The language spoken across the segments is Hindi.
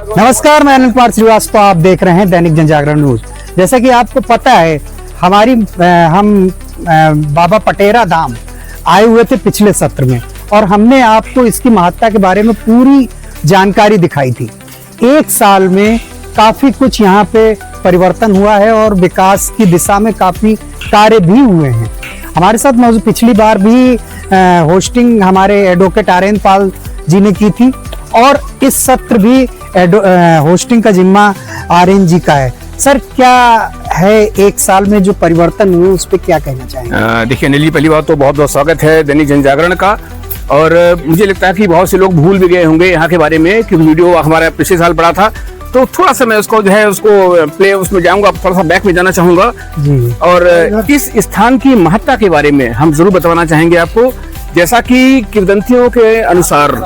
नमस्कार, मैं अनिल कुमार श्रीवास्तव। आप देख रहे हैं दैनिक जनजागरण न्यूज। जैसा कि आपको पता है, हम बाबा पटेरा धाम आए हुए थे पिछले सत्र में और हमने आपको इसकी महत्ता के बारे में पूरी जानकारी दिखाई थी। एक साल में काफी कुछ यहाँ पे परिवर्तन हुआ है और विकास की दिशा में काफी कार्य भी हुए हैं। हमारे साथ पिछली बार भी होस्टिंग हमारे एडवोकेट आर्यन पाल जी ने की थी और इस सत्र भी होस्टिंग का जिम्मा आर्यन जी का है। सर, क्या है एक साल में जो परिवर्तन हुए उस पर क्या कहना चाहेंगे? देखिए अनिल जी, पहली बात तो बहुत बहुत स्वागत है दैनिक जनजागरण का। और मुझे लगता है कि बहुत से लोग भूल भी गए होंगे यहाँ के बारे में कि वीडियो हमारा पिछले साल पड़ा था, तो थोड़ा सा मैं उसको प्ले उसमें जाऊंगा, थोड़ा सा बैक में जाना चाहूंगा जी। और इस स्थान की महत्ता के बारे में हम जरूर बताना चाहेंगे आपको। जैसा कि किंवदंतियों के अनुसार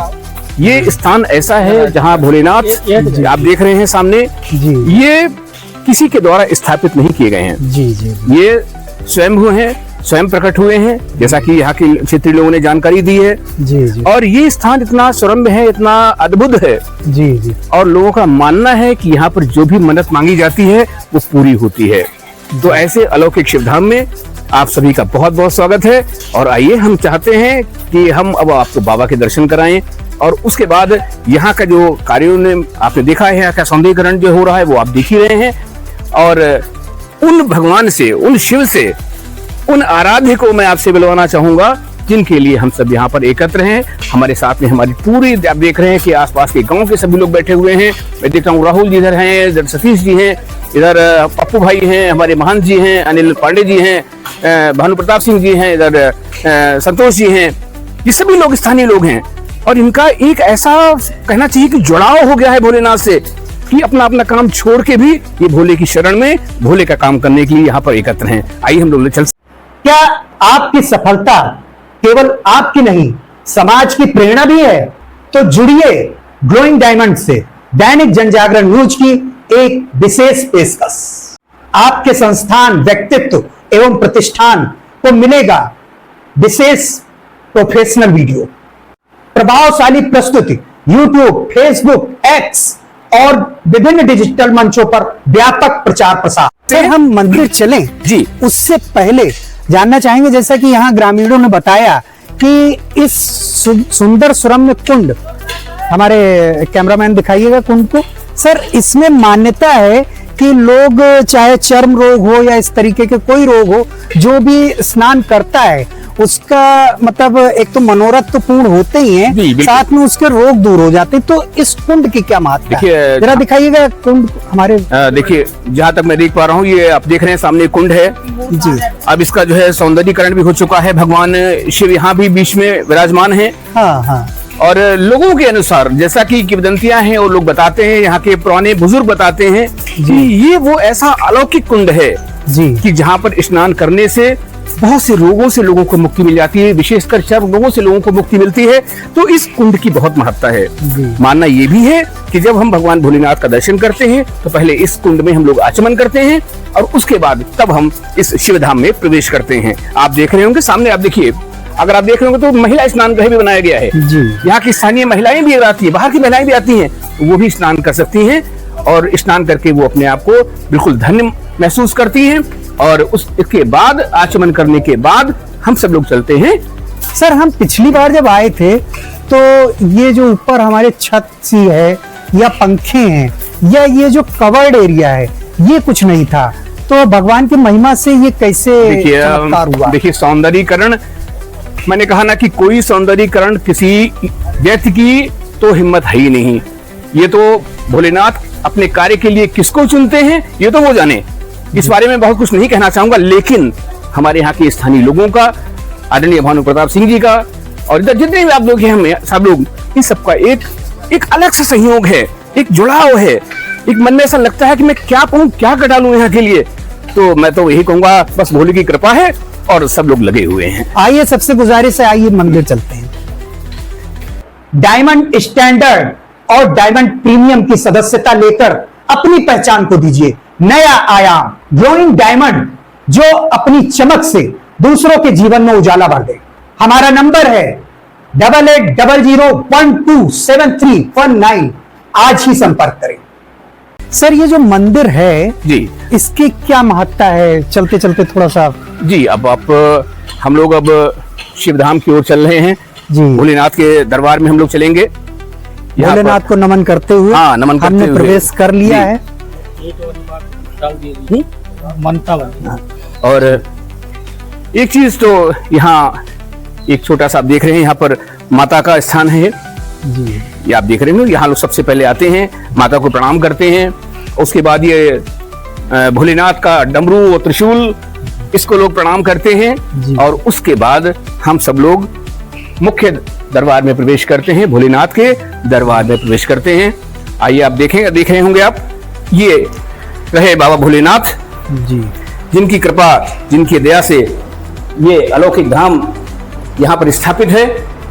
ये स्थान ऐसा है जहाँ भोलेनाथ आप देख रहे हैं सामने जी, ये किसी के द्वारा स्थापित नहीं किए गए हैं जी जी। ये स्वयंभू हैं, स्वयं प्रकट हुए हैं, जैसा कि यहाँ के क्षेत्रीय लोगों ने जानकारी दी है जी जी। और ये स्थान इतना सुरम्य है, इतना अद्भुत है जी जी। और लोगों का मानना है कि यहाँ पर जो भी मन्नत मांगी जाती है वो पूरी होती है। तो ऐसे अलौकिक शिवधाम में आप सभी का बहुत बहुत स्वागत है। और आइए, हम चाहते हैं कि हम अब आपको बाबा के दर्शन कराएं और उसके बाद यहाँ का जो कार्यों ने आपने देखा है, यहाँ का सौंदर्यीकरण जो हो रहा है वो आप देख ही रहे हैं। और उन भगवान से, उन शिव से, उन आराध्य को मैं आपसे बुलवाना चाहूंगा जिनके लिए हम सब यहाँ पर एकत्र हैं। हमारे साथ में हमारी पूरी, आप देख रहे हैं कि आसपास के गांव के सभी लोग बैठे हुए हैं। मैं देखता हूँ राहुल जी इधर हैं, इधर सतीश जी हैं, इधर पप्पू भाई हैं, हमारे महंत जी हैं, अनिल पांडे जी हैं, भानु प्रताप सिंह जी हैं, इधर संतोष जी हैं। ये सभी लोग स्थानीय लोग हैं और इनका एक ऐसा कहना चाहिए कि जुड़ाव हो गया है भोलेनाथ से कि अपना अपना काम छोड़ के भी ये भोले की शरण में भोले का काम करने के लिए यहाँ पर एकत्र हैं। आइए हम लोग चल। क्या आपकी सफलता केवल आपकी नहीं, समाज की प्रेरणा भी है? तो जुड़िए ग्लोइंग डायमंड से दैनिक जनजागरण न्यूज की एक विशेष पेशकश। आपके संस्थान, व्यक्तित्व एवं प्रतिष्ठान को मिलेगा विशेष प्रोफेशनल वीडियो, प्रभावशाली प्रस्तुति, यूट्यूब, फेसबुक, एक्स और विभिन्न डिजिटल मंचों पर व्यापक प्रचार प्रसार। फिर हम मंदिर चलें जी, उससे पहले जानना चाहेंगे, जैसा कि यहाँ ग्रामीणों ने बताया कि इस सुंदर सुरम्य कुंड, हमारे कैमरामैन दिखाइएगा कुंड को सर, इसमें मान्यता है कि लोग चाहे चर्म रोग हो या इस तरीके के कोई रोग हो, जो भी स्नान करता है उसका मतलब एक तो मनोरथ तो पूर्ण होते ही हैं, साथ में उसके रोग दूर हो जाते हैं। तो इस कुंड की क्या महत्ता है, जरा दिखाइएगा कुंड हमारे। देखिए, जहाँ तक मैं देख पा रहा हूँ, ये आप देख रहे हैं सामने कुंड है जी। अब इसका जो है सौंदर्यीकरण भी हो चुका है, भगवान शिव यहाँ भी बीच में विराजमान है। हाँ हाँ। और लोगों के अनुसार, जैसा कि किंवदंतियां हैं, वो लोग बताते हैं, यहाँ के पुराने बुजुर्ग बताते हैं कि ये वो ऐसा अलौकिक कुंड है जी कि जहाँ पर स्नान करने से बहुत से रोगों से लोगों को मुक्ति मिल जाती है, विशेषकर चर्म रोगों से लोगों को मुक्ति मिलती है। तो इस कुंड की बहुत महत्ता है। मानना ये भी है कि जब हम भगवान भोलेनाथ का दर्शन करते हैं तो पहले इस कुंड में हम लोग आचमन करते हैं और उसके बाद तब हम इस शिवधाम में प्रवेश करते हैं। आप देख रहे होंगे सामने, आप देखिए, अगर आप देख रहे होंगे तो महिला स्नान गृह भी बनाया गया है जी। यहाँ की स्थानीय महिलाएं भी आती है, बाहर की महिलाएं भी आती हैं, वो भी स्नान कर सकती हैं और स्नान करके वो अपने आप को बिल्कुल धन्य महसूस करती हैं। और इसके बाद, आचमन करने के बाद हम सब लोग चलते हैं। सर, हम पिछली बार जब आए थे तो ये जो ऊपर हमारे छत सी है या पंखे हैं या ये जो कवर्ड एरिया है, ये कुछ नहीं था। तो भगवान की महिमा से ये कैसे चमत्कार हुआ? देखिए, सौंदर्यीकरण, मैंने कहा ना कि कोई सौंदर्यीकरण किसी व्यक्ति की तो हिम्मत है ही नहीं। ये तो भोलेनाथ अपने कार्य के लिए किसको चुनते हैं ये तो वो जाने। इस बारे में बहुत कुछ नहीं कहना चाहूंगा, लेकिन हमारे यहाँ के स्थानीय लोगों का, आदरणीय भानु प्रताप सिंह जी का और इधर जितने भी आप लोग हैं, हम सब लोग, इन सबका एक अलग सा सहयोग है, एक जुड़ाव है। एक मन में ऐसा लगता है कि मैं क्या कहूँ, क्या कर डालूं यहाँ के लिए। तो मैं तो यही कहूंगा, बस भोले की कृपा है और सब लोग लगे हुए हैं। आइए, सबसे गुजारिश है, आइए मंदिर चलते हैं। डायमंड स्टैंडर्ड और डायमंड प्रीमियम की सदस्यता लेकर अपनी पहचान को दीजिए नया आयाम। ग्लोइंग डायमंड, जो अपनी चमक से दूसरों के जीवन में उजाला भर दे। हमारा नंबर है 8800127319। आज ही संपर्क करें। सर, ये जो मंदिर है जी इसकी क्या महत्ता है? चलते चलते थोड़ा सा। जी, अब हम लोग अब शिवधाम की ओर चल रहे हैं। जी, भोलेनाथ के दरबार में हम लोग चलेंगे। यहाँ भोलेनाथ को नमन करते हुए हाँ, नमन करते हमने हुए प्रवेश कर लिया जी। है। और एक चीज तो यहाँ एक छोटा सा आप देख रहे हैं, यहाँ पर माता का स्थान है। जी, ये आप देख रहे हैं, यहाँ लोग सबसे पहले आते हैं, माता को प्रणाम करते हैं। उसके बाद ये भोलेनाथ का डमरू और त्रिशूल, इसको लोग प्रणाम करते जी। हैं। और उसके बाद हम सब लोग मुख्य दरबार में प्रवेश करते हैं, भोलेनाथ के दरबार में प्रवेश करते हैं। आइए आप देख रहे होंगे आप, ये रहे बाबा भोलेनाथ, जी, जिनकी कृपा, जिनकी दया से ये अलौकिक धाम यहाँ पर स्थापित है।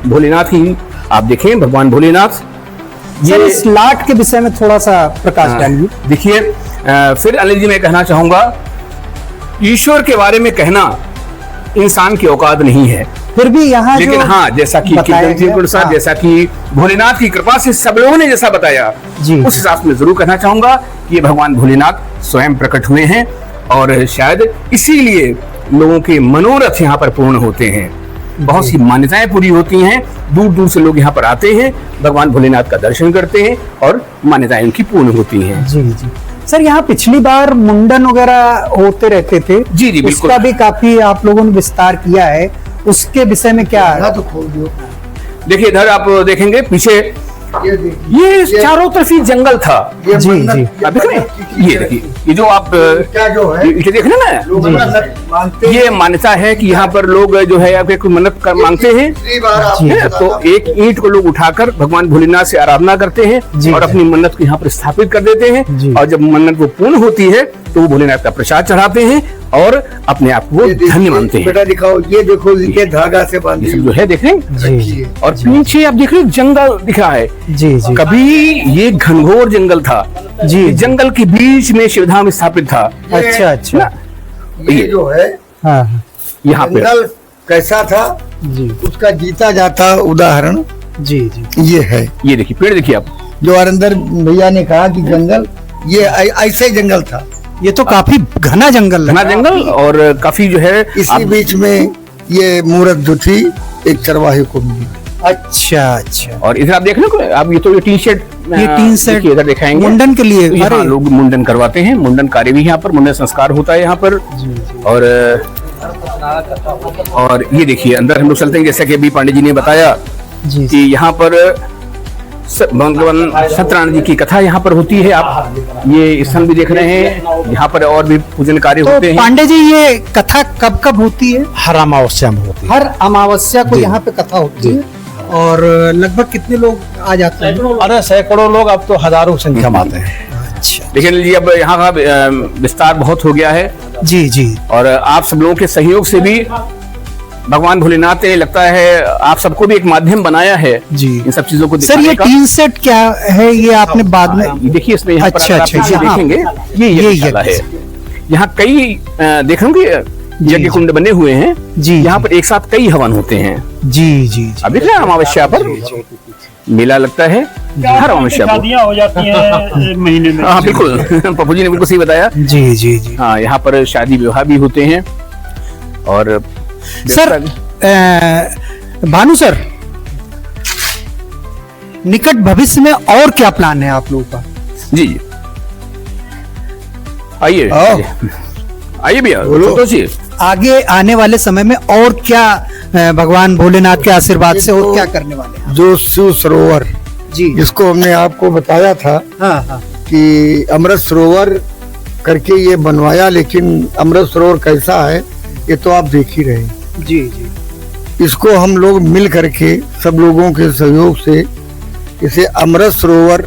भोलेनाथ ही आप देखें, भगवान भोलेनाथ। सर, इस लाट के विषय में थोड़ा सा प्रकाश डालिए। देखिए, फिर अनिल जी मैं कहना चाहूंगा, ईश्वर के बारे में कहना इंसान की औकात नहीं है, फिर भी यहाँ लेकिन जो हाँ, जैसा कि बताया कीर्तन जी गया, प्रसाद, हाँ। जैसा कि भोलेनाथ की कृपा से सब लोगों ने जैसा बताया, जी, उस हिसाब से मैं जरूर कहना चाहूंगा, ये भगवान भोलेनाथ स्वयं प्रकट हुए हैं और शायद इसीलिए लोगों के मनोरथ यहाँ पर पूर्ण होते हैं। बहुत सी मान्यताएं पूरी होती हैं, दूर दूर से लोग यहाँ पर आते हैं, भगवान भोलेनाथ का दर्शन करते हैं और मान्यताएं उनकी पूर्ण होती हैं। जी, जी। सर, यहाँ पिछली बार मुंडन वगैरह होते रहते थे। जी, जी, बिल्कुल। उसका भी काफी आप लोगों ने विस्तार किया है, उसके विषय में क्या है? तो खोल दियो। देखिए, इधर आप देखेंगे पीछे, ये देखिए, ये चारों तरफ ही जंगल था। ये जी, मन्नत- जी। आप देख रहे हैं, ये देखिए, ये जो आप क्या जो है ये देख रहे हैं लोग ना, मन्नत मांगते ये मान्यता है कि यहाँ पर लोग जो है आपके कोई मन्नत कर मांगते हैं, पिछली बार आपको जी। है, तो एक ईंट को लोग उठाकर भगवान भोलेनाथ से आराधना करते जी, हैं और अपनी मन्नत को यहाँ पर स्थापित कर देते जी। हैं। और जब मन्नत वो पूर्ण होती है तो वो भोलेनाथ का प्रसाद चढ़ाते हैं और अपने आप को ये देखिए, धन्य मानते हैं। बेटा दिखाओ, ये देखो, ये धागा से ये बांधी सब जो है देख रहे हैं, जी, जी, और पीछे आप देख रहे हैं जंगल दिख रहा है। जी, जी, कभी ये घनघोर जंगल था, जी, जंगल के बीच में शिवधाम स्थापित था। अच्छा, अच्छा, ना, ये जो है हाँ, हाँ, यहाँ पे जंगल कैसा था, जी, उसका जीता जाता उदाहरण जी, जी, ये है। ये देखिए, पेड़ देखिए आप, जो अरिंदर भैया ने कहा कि जंगल ये ऐसे ही जंगल था। ये तो काफी घना जंगल घना है। जंगल और काफी जो है इसी बीच में ये मूर्त जो थी एक चरवाहे को मिली। अच्छा, अच्छा, और इधर आप देख रहे हो, आप ये तो ये टी शर्ट, ये टीन सेट इधर दिखाएंगे मुंडन के लिए। तो यहाँ अरे, लोग मुंडन करवाते हैं, मुंडन कार्य भी यहाँ पर, मुंडन संस्कार होता है यहाँ पर। जी, जी, और ये देखिए, अंदर हम लोग चलते हैं, जैसा कि अभी पांडे जी ने बताया जी, कि यहाँ पर भगवान सत्यनारायण जी की कथा यहाँ पर होती है। आप ये स्थल भी देख रहे हैं, यहाँ पर और भी पूजन कार्य तो होते हैं। पांडे जी, ये कथा कब कब होती है? हर अमावस्या में होती है। हर अमावस्या को यहाँ पे कथा होती है। और लगभग कितने लोग आ जाते हैं? अरे सैकड़ों लोग, अब तो हजारों की संख्या में आते हैं। अच्छा, लेकिन जी अब यहाँ का विस्तार बहुत हो गया है जी, जी, और आप सब लोगों के सहयोग से भी भगवान भोलेनाथ ने, लगता है, आप सबको भी एक माध्यम बनाया है जी। इन सब चीजों को सर, ये दिखाने का। टीन सेट क्या है? ये आपने बाद में, ये देखिए, इसमें यहाँ पर अच्छा, अगर आप अच्छा, पीछे यहाँ देखेंगे, ये ये यज्ञशाला है। यज्ञ। यहाँ कई देख रहे होंगे यज्ञ कुंड बने हुए हैं। जी, यहाँ पर एक साथ कई हवन होते हैं। जी, जी, जी, अब देख रहे हैं, अमावस्या पर मेला लगता है हर अमावस्या को। शादियां हो जाती हैं एक महीने में। हाँ बिल्कुल, पप्पू जी ने बिल्कुल सही बताया। जी, जी, जी। हाँ, यहाँ पर शादी विवाह भी होते हैं। और सर, भानु सर, निकट भविष्य में और क्या प्लान है आप लोगों का? जी जी, आइए आओ। आइए भैया, बोलो। संतोष जी। आगे आने वाले समय में और क्या भगवान भोलेनाथ के आशीर्वाद से और क्या करने वाले हैं? जो शिव सरोवर, जी, जिसको हमने आपको बताया था हाँ, हाँ, कि अमृत सरोवर करके ये बनवाया, लेकिन अमृत सरोवर कैसा है ये तो आप देख ही रहे हैं। जी, जी, इसको हम लोग मिल करके सब लोगों के सहयोग से इसे अमृत सरोवर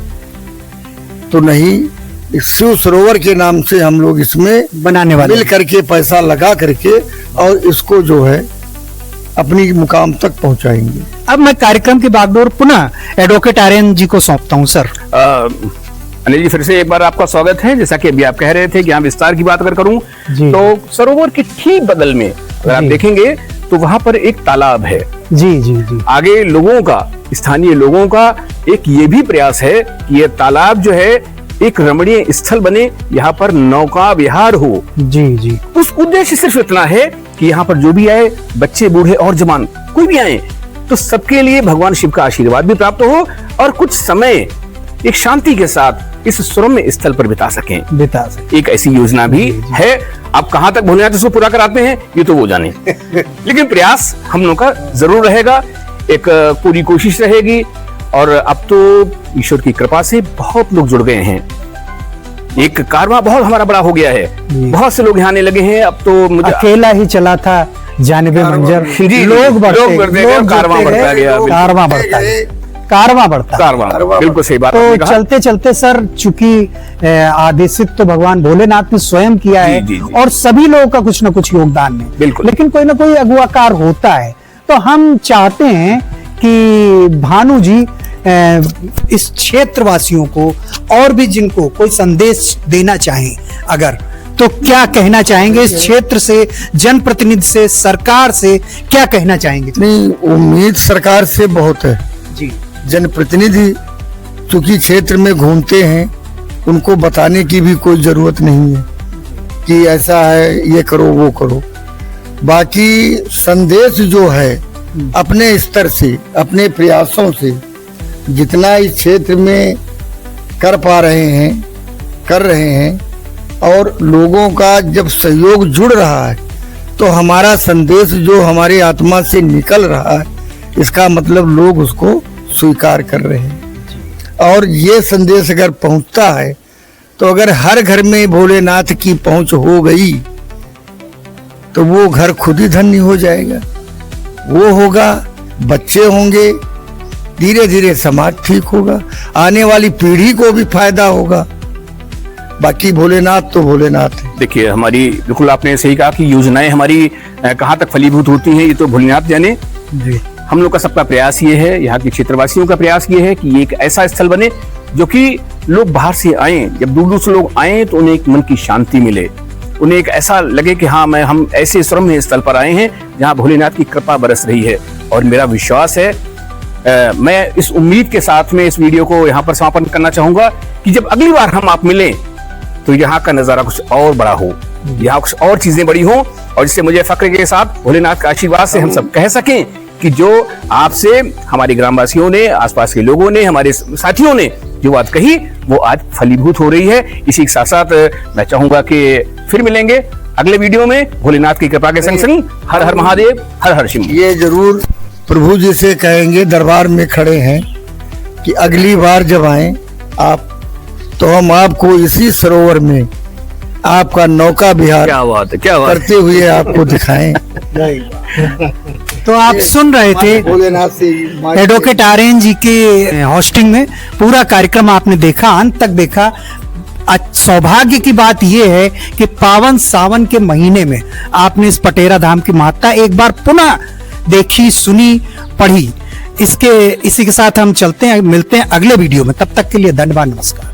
तो नहीं, इस शिव सरोवर के नाम से हम लोग इसमें बनाने वाले मिल करके पैसा लगा करके और इसको जो है अपनी मुकाम तक पहुंचाएंगे। अब मैं कार्यक्रम की बागडोर पुनः एडवोकेट आर्यन जी को सौंपता हूँ। सर, अनिल जी, फिर से एक बार आपका स्वागत है। जैसा कि अभी आप कह रहे थे कि यहाँ विस्तार की बात अगर करूं जी। तो सरोवर के ठीक बगल में अगर आप जी। देखेंगे तो वहां पर एक तालाब है। जी जी जी आगे लोगों का, स्थानीय लोगों का एक ये भी प्रयास है कि ये तालाब जो है एक रमणीय स्थल बने, यहाँ पर नौका विहार हो। जी जी उस उद्देश्य सिर्फ इतना है कि यहाँ पर जो भी आए, बच्चे, बूढ़े और जवान, कोई भी आए, तो सबके लिए भगवान शिव का आशीर्वाद भी प्राप्त हो और कुछ समय एक शांति के साथ इस सुरम्य स्थल पर बिता सकें। बिता सकते। एक ऐसी योजना भी है। अब कहां तक भोलेनाथ इसको पूरा कराते हैं ये तो वो जाने, लेकिन प्रयास हम लोग का जरूर रहेगा, एक पूरी कोशिश रहेगी। और अब तो ईश्वर की कृपा से बहुत लोग जुड़ गए हैं, एक कारवां बहुत हमारा बड़ा हो गया है, बहुत से लोग यहाँ आने लगे हैं। अब तो मुझे अकेला ही चला था जानिबे मंजर, जी, लोग बढ़ते गए, कारवां बढ़ता गया, कारवां बढ़ता है, कारवां बढ़ता है। कारवां, बिल्कुल सही बात तो आपने कहा। चलते चलते सर, चूंकि आदेशित तो भगवान भोलेनाथ ने स्वयं किया है, जी, जी। और सभी लोगों का कुछ न कुछ योगदान है, बिल्कुल। लेकिन कोई ना कोई अगुवाकार होता है। तो हम चाहते हैं कि भानु जी इस क्षेत्रवासियों को और भी जिनको कोई संदेश देना चाहें अगर, तो क्या कहना चाहेंगे इस क्षेत्र से, जनप्रतिनिधि से, सरकार से क्या कहना चाहेंगे? नहीं, उम्मीद सरकार से बहुत है। जी जनप्रतिनिधि चूंकि क्षेत्र में घूमते हैं, उनको बताने की भी कोई जरूरत नहीं है कि ऐसा है, ये करो वो करो। बाकी संदेश जो है अपने स्तर से, अपने प्रयासों से जितना इस क्षेत्र में कर पा रहे हैं, कर रहे हैं, और लोगों का जब सहयोग जुड़ रहा है तो हमारा संदेश जो हमारे आत्मा से निकल रहा है, इसका मतलब लोग उसको स्वीकार कर रहे हैं। और ये संदेश अगर पहुंचता है तो अगर हर घर में भोलेनाथ की पहुंच हो गई तो वो घर खुद ही धन्य हो जाएगा। वो होगा, बच्चे होंगे, धीरे धीरे समाज ठीक होगा, आने वाली पीढ़ी को भी फायदा होगा। बाकी भोलेनाथ तो भोलेनाथ है। देखिए, हमारी बिल्कुल आपने सही कहा कि योजनाएं हमारी कहाँ तक फलीभूत होती हैं ये तो भोलेनाथ जाने। जी हम लोग का सबका प्रयास ये है, यहाँ के क्षेत्रवासियों का प्रयास ये है कि ये एक ऐसा स्थल बने जो कि लोग बाहर से आए, जब दूर दूर से लोग आए तो उन्हें एक मन की शांति मिले, उन्हें एक ऐसा लगे कि हाँ, हम ऐसे सुरम्य स्थल पर आए हैं जहाँ भोलेनाथ की कृपा बरस रही है। और मेरा विश्वास है, मैं इस उम्मीद के साथ में इस वीडियो को यहाँ पर समापन करना चाहूंगा कि जब अगली बार हम आप मिलें तो यहाँ का नजारा कुछ और बड़ा हो, यहाँ कुछ और चीजें बड़ी हो, और जिससे मुझे फक्र के साथ भोलेनाथ का आशीर्वाद से हम सब कह सकें कि जो आपसे हमारे ग्रामवासियों ने, आसपास के लोगों ने, हमारे साथियों ने जो बात कही वो आज फलीभूत हो रही है। इसी के साथ साथ मैं चाहूंगा कि फिर मिलेंगे अगले वीडियो में भोलेनाथ की कृपा के संग संग। हर हर महादेव, हर हर शिव। ये जरूर प्रभु जी से कहेंगे, दरबार में खड़े हैं, कि अगली बार जब आए आप तो हम आपको इसी सरोवर में आपका नौका विहार क्या बात है, क्या बात करते हुए आपको दिखाएं। तो आप सुन रहे थे भोलेनाथ से एडवोकेट आर्यन जी के होस्टिंग में पूरा कार्यक्रम आपने देखा, अंत तक देखा। सौभाग्य की बात यह है कि पावन सावन के महीने में आपने इस पटेरा धाम की महत्ता एक बार पुनः देखी, सुनी, पढ़ी। इसी के साथ हम चलते हैं, मिलते हैं अगले वीडियो में। तब तक के लिए धन्यवाद, नमस्कार।